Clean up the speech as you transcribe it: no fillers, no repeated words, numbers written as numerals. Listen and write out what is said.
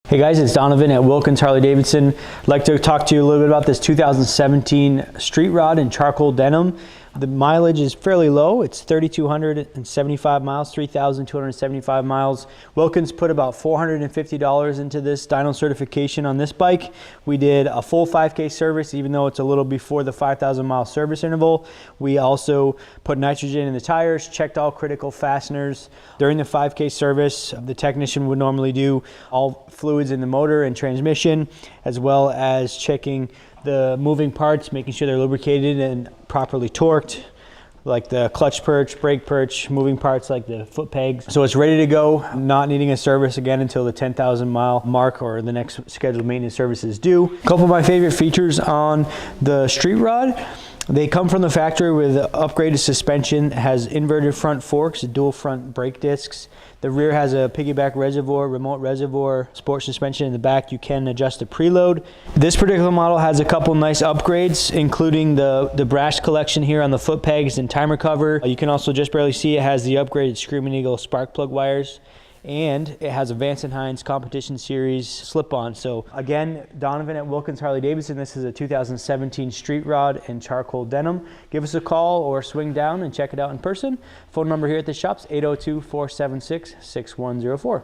Hey guys, it's Donovan at Wilkins Harley-Davidson. I'd like to talk to you a little bit about this 2017 street rod in charcoal denim. The mileage is fairly low. It's 3,275 miles, 3,275 miles. Wilkins put about $450 into this dyno certification on this bike. We did a full 5K service, even though it's a little before the 5,000 mile service interval. We also put nitrogen in the tires, checked all critical fasteners. During the 5K service, the technician would normally do all fluids in the motor and transmission, as well as checking the moving parts, making sure they're lubricated and properly torqued, like the clutch perch, brake perch, moving parts like the foot pegs. So it's ready to go, not needing a service again until the 10,000 mile mark or the next scheduled maintenance service is due. A couple of my favorite features on the street rod: they come from the factory with upgraded suspension. It has inverted front forks, dual front brake discs. The rear has a piggyback reservoir, remote reservoir, sport suspension. In the back, you can adjust the preload. This particular model has a couple nice upgrades, including the brass collection here on the foot pegs and timer cover. You can also just barely see it has the upgraded Screaming Eagle spark plug wires. And it has a Vance & Hines Competition Series slip-on. So again, Donovan at Wilkins Harley-Davidson. This is a 2017 street rod in charcoal denim. Give us a call or swing down and check it out in person. Phone number here at the shop's 802-476-6104.